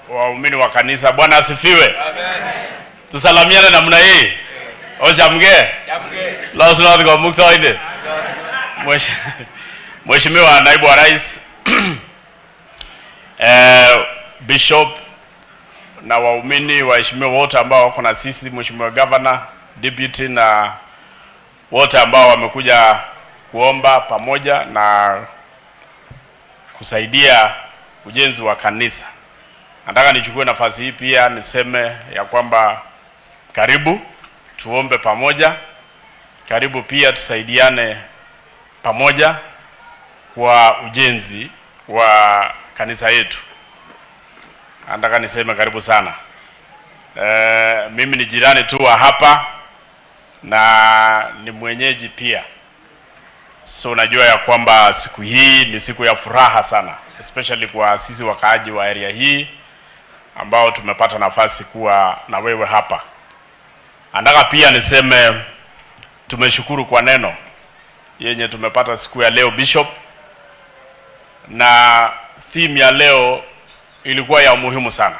waumini wa kanisa. Bwana asifiwe. Amen. Tusalamiane namna hii. Ojamge. Lazima kwa muktaide. Mheshimiwa Naibu wa Rais, Bishop na waumini waheshimiwa wote ambao wako na sisi, Mheshimiwa Governor, Deputy na wote ambao wamekuja kuomba pamoja na kusaidia ujenzi wa kanisa. Nataka nichukue nafasi hii pia niseme ya kwamba karibu tuombe pamoja, karibu pia tusaidiane pamoja kwa ujenzi wa kanisa yetu. Nataka niseme karibu sana. Mimi ni jirani tu wa hapa na ni mwenyeji pia. So najua ya kwamba siku hii ni siku ya furaha sana, especially kwa sisi wakaaji wa area hii ambao tumepata nafasi kuwa na wewe hapa. Nataka pia niseme tumeshukuru kwa neno yenye tumepata siku ya leo Bishop, na theme ya leo ilikuwa ya muhimu sana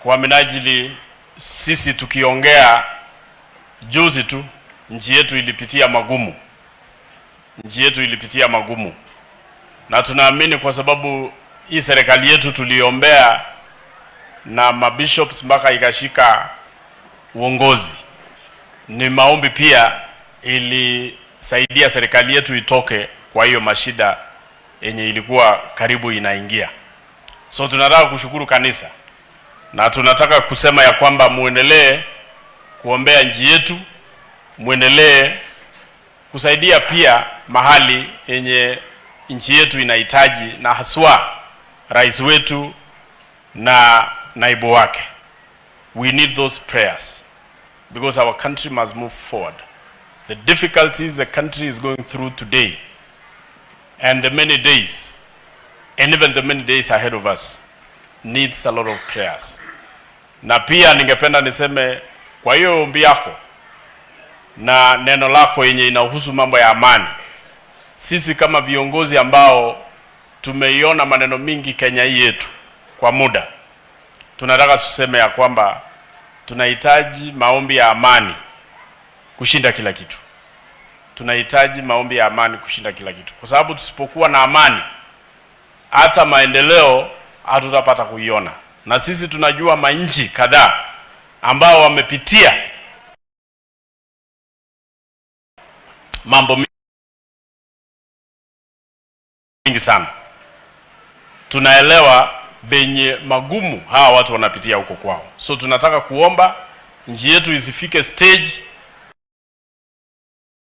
kwa minajili sisi tukiongea juzi tu nchi yetu ilipitia magumu. Nchi yetu ilipitia magumu, na tunaamini kwa sababu hii serikali yetu tuliombea na mabishops mpaka ikashika uongozi, ni maombi pia ilisaidia serikali yetu itoke kwa hiyo mashida yenye ilikuwa karibu inaingia. So tunataka kushukuru kanisa na tunataka kusema ya kwamba muendelee kuombea nchi yetu, muendelee kusaidia pia mahali yenye nchi yetu inahitaji, na haswa rais wetu na naibu wake. We need those prayers because our country must move forward. The difficulties the country is going through today and the many days, and even the many days ahead of us, needs a lot of prayers. Na pia ningependa niseme kwa hiyo ombi yako na neno lako yenye inahusu mambo ya amani, sisi kama viongozi ambao tumeiona maneno mingi Kenya hii yetu kwa muda, tunataka tuseme ya kwamba tunahitaji maombi ya amani kushinda kila kitu. Tunahitaji maombi ya amani kushinda kila kitu, kwa sababu tusipokuwa na amani hata maendeleo hatutapata kuiona. Na sisi tunajua manchi kadhaa ambao wamepitia mambo mingi sana. Tunaelewa benye magumu hawa watu wanapitia huko kwao. So tunataka kuomba nchi yetu isifike stage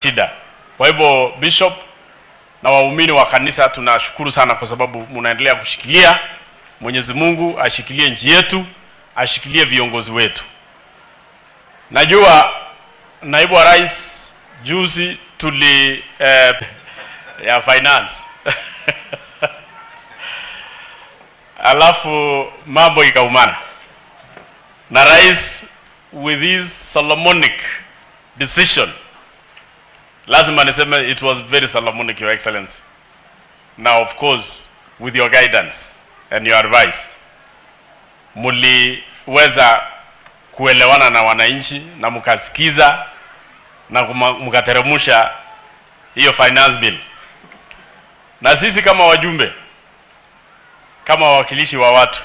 shida. Kwa hivyo Bishop na waumini wa kanisa tunashukuru sana kwa sababu mnaendelea kushikilia. Mwenyezi Mungu ashikilie nchi yetu, ashikilie viongozi wetu. Najua Naibu wa Rais juzi tuli ya finance alafu mambo ikaumana na rais with his Solomonic decision. Lazima niseme it was very Solomonic, Your Excellency. Now of course with your guidance and your advice, muliweza kuelewana na wananchi na mkasikiza na mkateremusha hiyo finance bill. Na sisi kama wajumbe, kama wawakilishi wa watu,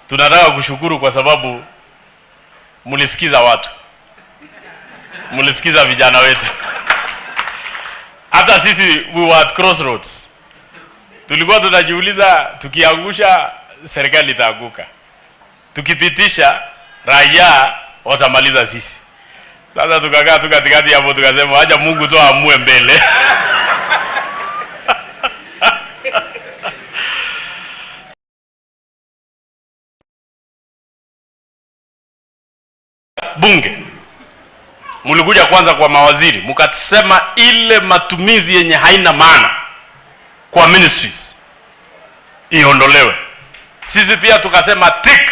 tunataka kushukuru kwa sababu mulisikiza watu, mulisikiza vijana wetu. Hata sisi we were at crossroads. Tulikuwa tunajiuliza tukiangusha serikali itaanguka, tukipitisha raia watamaliza sisi. Sasa tukakaa tu katikati hapo tukasema acha Mungu tu aamue mbele. Bunge mulikuja kwanza kwa mawaziri, mkasema ile matumizi yenye haina maana kwa ministries iondolewe. Sisi pia tukasema tick.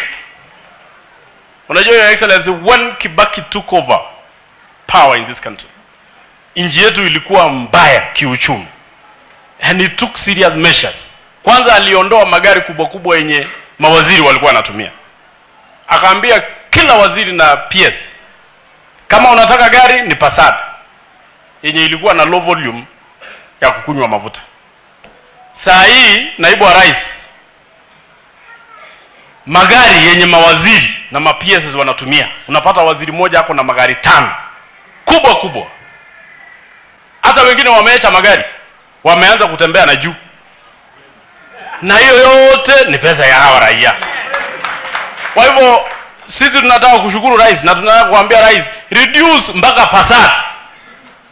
Unajua Your Excellency, when Kibaki took over power in this country, nchi yetu ilikuwa mbaya kiuchumi, and he took serious measures. Kwanza aliondoa magari kubwa kubwa yenye mawaziri walikuwa wanatumia. Akaambia kila waziri na PS, kama unataka gari ni Passat yenye ilikuwa na low volume ya kukunywa mafuta. Saa hii naibu wa rais, magari yenye mawaziri na ma-PS wanatumia, unapata waziri mmoja ako na magari 5 kubwa kubwa. Hata wengine wameacha magari, wameanza kutembea na juu, na hiyo yote ni pesa ya hawa raia. Kwa hivyo sisi tunataka kushukuru rais na tunataka kuambia rais reduce mpaka Passat.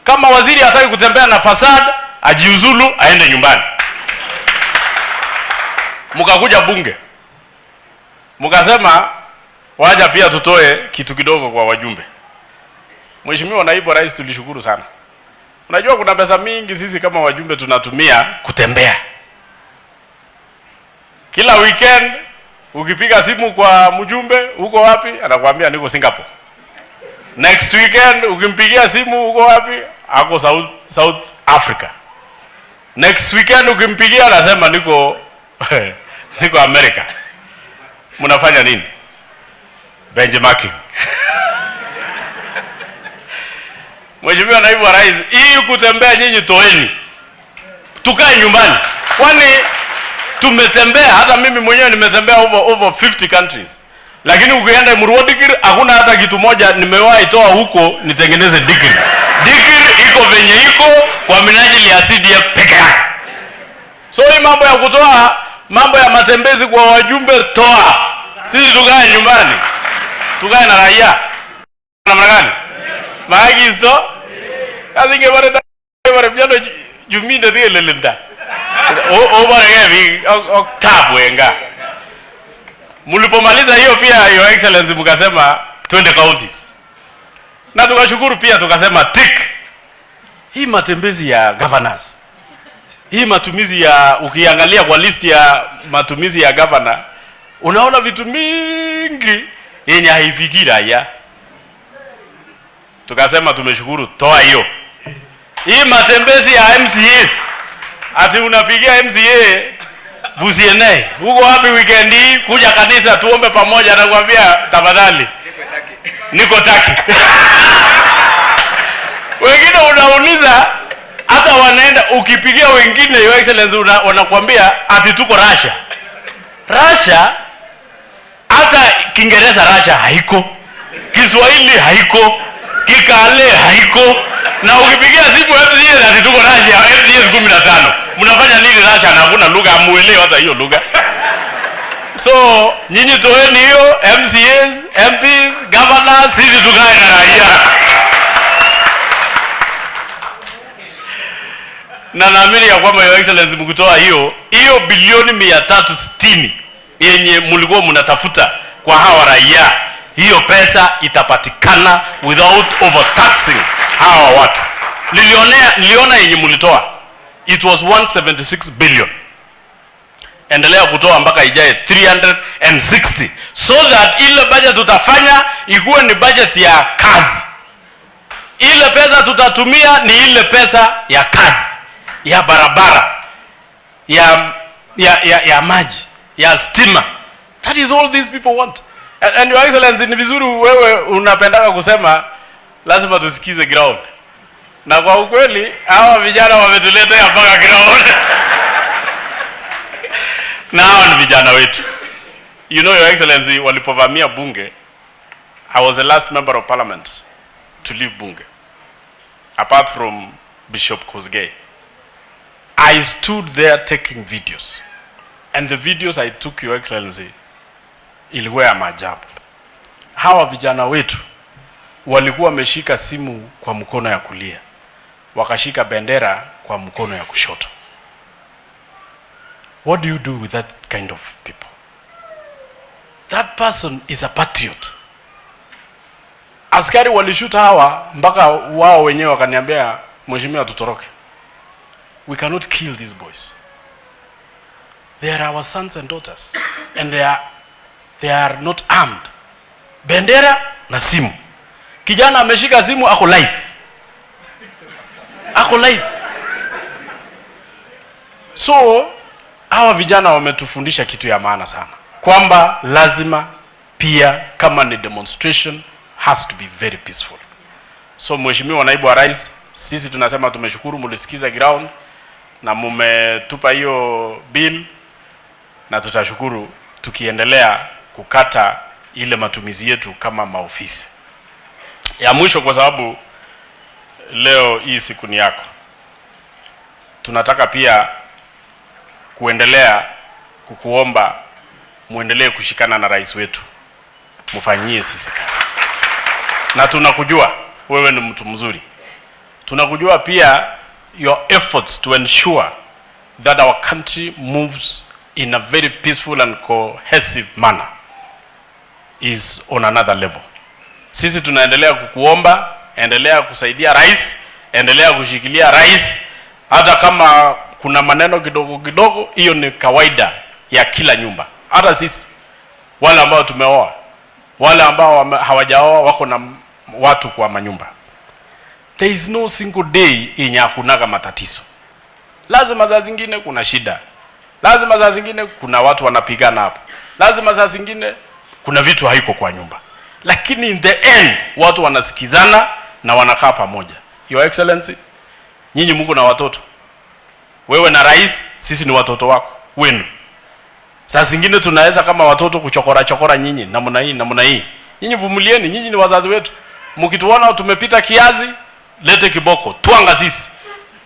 Kama waziri hataki kutembea na Passat, ajiuzulu aende nyumbani. Mkakuja bunge, mkasema waja pia tutoe kitu kidogo kwa wajumbe. Mheshimiwa naibu rais, tulishukuru sana. Unajua kuna pesa mingi sisi kama wajumbe tunatumia kutembea. Kila weekend ukipiga simu kwa mjumbe, uko wapi? Anakuambia niko Singapore. Next weekend ukimpigia simu, uko wapi? Ako South Africa. Next weekend ukimpigia anasema niko niko America. Mnafanya nini? Benchmarking. Mheshimiwa naibu wa rais, hii kutembea nyinyi toeni. Tukae nyumbani. Kwani tumetembea, hata mimi mwenyewe nimetembea over 50 countries. Lakini ukienda Murwadikir hakuna hata kitu moja nimewahi toa huko nitengeneze Dikir. Dikir iko venye iko kwa minajili ya CDF peke yake. So hii mambo ya kutoa, mambo ya matembezi kwa wajumbe toa. Sisi tukae nyumbani. Tukae na raia. Namna gani? Maagi isto? Kazi ngebare vyano juminde dhige lelenda. Obare gevi tabu enga. Mulipomaliza hiyo pia Your Excellency mkasema 20 counties. Na tukashukuru pia tukasema tick. Hii matembezi ya governors. Hii matumizi ya, ukiangalia kwa list ya matumizi ya governor, unaona vitu mingi yenye haifikiri raia. Tukasema tumeshukuru, toa hiyo. Hii matembezi ya MCAs, ati unapigia MCA Busiene, uko wapi weekend hii? Kuja kanisa tuombe pamoja, anakuambia tafadhali niko Taki. Wengine unauliza hata wanaenda, ukipigia wengine Your Excellency wanakuambia ati tuko Russia. Russia, hata Kiingereza Russia haiko, Kiswahili haiko, Kikale haiko, na ukipigia simu MCA ati tuko Russia, MCA 15. Mnafanya nini Russia na hakuna lugha, amuelewe hata hiyo lugha. So nyinyi toeni hiyo MCAs, MPs, governors, sisi tukae na raia. Na naamini ya kwamba Your Excellency mkitoa hiyo bilioni 360 yenye mlikuwa mnatafuta kwa hawa raia, hiyo pesa itapatikana without overtaxing hawa watu. Niliona yenye mlitoa, it was 176 billion. Endelea kutoa mpaka ijae 360, so that ile budget tutafanya ikuwe ni budget ya kazi. Ile pesa tutatumia ni ile pesa ya kazi, ya barabara, ya maji, ya stima. That is all these people want. And Your Excellency, ni vizuri wewe unapendaka kusema lazima tusikize ground. Na kwa ukweli hawa vijana wametuletea mpaka ground. Na hawa ni vijana wetu. You know Your Excellency, walipovamia bunge, I was the last member of parliament to leave bunge, apart from Bishop Kosgei. I stood there taking videos, and the videos I took, Your Excellency, ilikuwa ya maajabu. Hawa vijana wetu walikuwa wameshika simu kwa mkono ya kulia, wakashika bendera kwa mkono ya kushoto. What do you do with that kind of people? That person is a patriot. Askari walishuta hawa mpaka wao wenyewe wakaniambia, mheshimiwa tutoroke. We cannot kill these boys. They are our sons and daughters, and they are not armed. Bendera na simu. Kijana ameshika simu, ako live. Ako live. So hawa vijana wametufundisha kitu ya maana sana. kwamba lazima pia kama ni demonstration has to be very peaceful. So Mheshimiwa Naibu wa Rais, sisi tunasema tumeshukuru, mlisikiza ground na mumetupa hiyo bill, na tutashukuru tukiendelea kukata ile matumizi yetu kama maofisi. Ya mwisho, kwa sababu leo hii siku ni yako, tunataka pia kuendelea kukuomba muendelee kushikana na rais wetu, mfanyie sisi kazi. Na tunakujua wewe ni mtu mzuri, tunakujua pia your efforts to ensure that our country moves in a very peaceful and cohesive manner is on another level. Sisi tunaendelea kukuomba, endelea kusaidia rais, endelea kushikilia rais, hata kama kuna maneno kidogo kidogo, hiyo ni kawaida ya kila nyumba. Hata sisi wale ambao tumeoa, wale ambao hawajaoa wako na watu kwa manyumba. There is no single day yenye hakunaga matatizo. Lazima saa zingine kuna shida, lazima saa zingine kuna watu wanapigana hapo, lazima saa zingine kuna vitu haiko kwa nyumba, lakini in the end watu wanasikizana na wanakaa pamoja. Your Excellency, nyinyi mko na watoto, wewe na rais, sisi ni watoto wako wenu. Saa zingine tunaweza kama watoto kuchokora nyinyi namna hii. Nyinyi vumilieni, nyinyi ni wazazi wetu. Mkituona tumepita kiazi, lete kiboko, tuanga sisi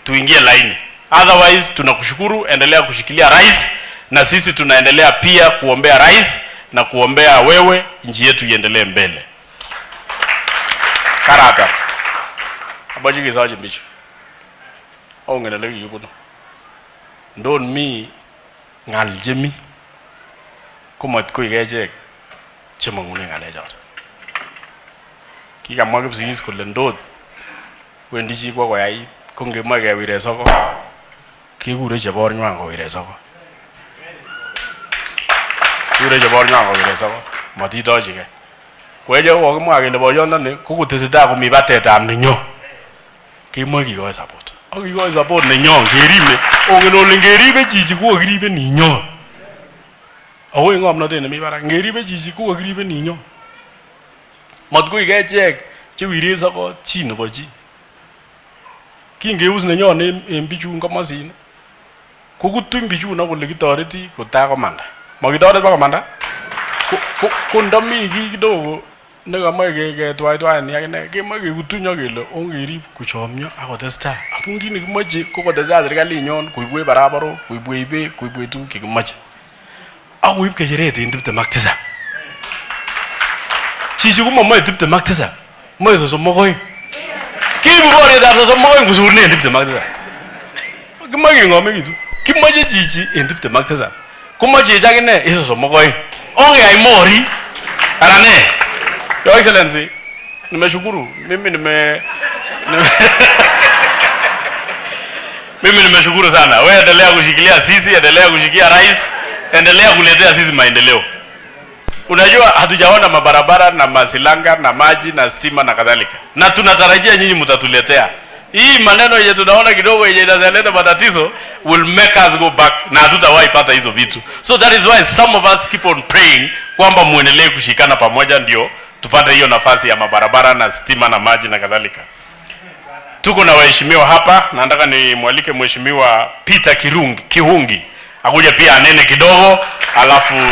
tuingie laini. Otherwise tunakushukuru, endelea kushikilia rais, na sisi tunaendelea pia kuombea rais na kuombea wewe, nchi yetu iendelee mbele. Karata abaji sawaje bicho au ngenele yuko ndon mi ngal jemi kumat ko igeje chemangune ngale jot kika mwage bsigis ko lendot wendi ji kwa koyai konge mwage wire soko kigure chebor nywango wire soko kigure chebor nywango wire soko matito jige kweje ko mwage le boyondo ne kukutesita komi batetab ninyo kimwagi ko support akiko support ninyo ngeribe ongeno ngeribe jiji ko ngeribe ninyo awe ngomnotet nemi barak ngeribe jiji ko ngeribe ninyo matko igechek che wire soko chi nebo chi kingeus nenyo en bichun komosin kokutun bichun akole kitoreti kota komanda makitoret ba komanda ko ndomi ki kidogo nekamae ketwaitwai ni akine kemae kekutuny akele ongerib kochomyo akotestai amun kit nekimoche ko kotestai serikalinyon koibwech barabarok, koibwech beek, koibwech tuguk chekimoche akoib kecheret en 27. Chichi komamoe 27, moe 32. Kiibu boryetab 32 kosurnen 27. Kimoe kengomekitu, kimoche chichi en 27, komoche chichi akine en 32. Ongeyai mori anan ne? Your Excellency, nimeshukuru. Mimi nimeshukuru sana. Wewe endelea kushikilia sisi, endelea kushikia rais, endelea kuletea sisi maendeleo. Unajua hatujaona mabarabara na masilanga na maji na stima na kadhalika. Na tunatarajia nyinyi mtatuletea. Hii maneno yenye tunaona kidogo yenye inazaleta matatizo will make us go back na hatutawahi pata hizo vitu. So that is why some of us keep on praying kwamba muendelee kushikana pamoja ndio tupate hiyo nafasi ya mabarabara na stima na maji na kadhalika. Tuko na waheshimiwa hapa, na nataka nimwalike Mheshimiwa Peter Kihungi akuja pia anene kidogo, alafu